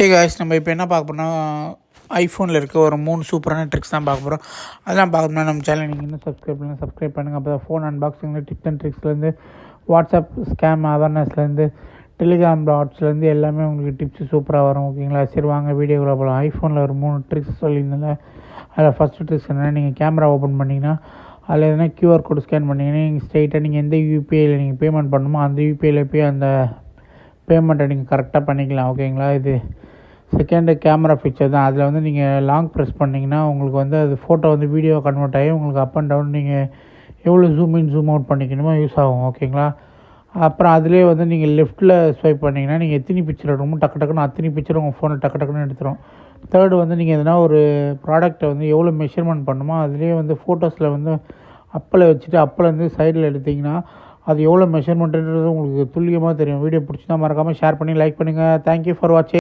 Hey guys, நம்ம இப்போ என்ன பார்க்க போறோம்னா ஐஃபோனில் இருக்க ஒரு 3 சூப்பரான ட்ரிக்ஸ் தான் பார்க்க போகிறோம். அதெல்லாம் பார்க்கணும்னா நம்ம சேனல் நீங்கள் இன்னும் சப்ஸ்கிரைப் பண்ணுங்கள். அப்போ தான் ஃபோன் அன்பாக்சிங்கில் டிப்ஸ் அண்ட் ட்ரிக்ஸ்லேருந்து வாட்ஸ்அப் ஸ்கேம் அவேர்னஸ்லேருந்து டெலிகிராம் பாட்ஸ்லேருந்து எல்லாமே உங்களுக்கு டிப்ஸ் சூப்பராக வரும். ஓகேங்களா? சரி வாங்க வீடியோக்குள்ள போகலாம். ஐஃபோனில் ஒரு 3 ட்ரிக்ஸ் சொல்லியிருந்தேன். அதில் ஃபஸ்ட்டு ட்ரிக்ஸ் என்னென்னா, நீங்கள் கேமரா ஓப்பன் பண்ணிங்கன்னா அதில் எதனா QR கோடு ஸ்கேன் பண்ணிங்கன்னா நீங்கள் ஸ்ட்ரைட்டாக நீங்கள் எந்த யூபிஐயில் நீங்கள் பேமெண்ட் பண்ணணுமோ அந்த யூபிஐயில் போய் அந்த பேமெண்ட்டை நீங்கள் கரெக்டாக பண்ணிக்கலாம். ஓகேங்களா? இது செகண்டு கேமரா ஃபீச்சர் தான். அதில் வந்து நீங்கள் லாங் ப்ரெஸ் பண்ணிங்கன்னா உங்களுக்கு வந்து அது ஃபோட்டோ வந்து வீடியோ கன்வெர்ட் ஆகி உங்களுக்கு அப் அண்ட் டவுன் நீங்கள் எவ்வளோ ஜூம் இன் ஜூம் அவுட் பண்ணிக்கணுமோ யூஸ் ஆகும். ஓகேங்களா? அப்புறம் அதிலே வந்து நீங்கள் லெஃப்ட்டில் ஸ்வைப் பண்ணிங்கன்னா நீங்கள் எத்தனை பிக்சர் எடுக்கணுமோ டக்குன்னு அத்தனை பிக்சர் உங்கள் ஃபோனில் டக்குன்னு எடுத்துரும். தேர்டு வந்து நீங்கள் எதனா ஒரு ப்ராடக்ட்டை வந்து எவ்வளோ மெஷர்மெண்ட் பண்ணணுமோ அதிலே வந்து ஃபோட்டோஸில் வந்து அப்பில் வச்சுட்டு அப்பிலேருந்து சைடில் எடுத்திங்கன்னா அது எவ்வளோ மெஷர்மெண்ட்டுன்றது உங்களுக்கு துல்லியமாக தெரியும். வீடியோ பிடிச்சினா மறக்காமல் ஷேர் பண்ணி லைக் பண்ணுங்கள். தேங்க்யூ ஃபார் வாட்சிங்.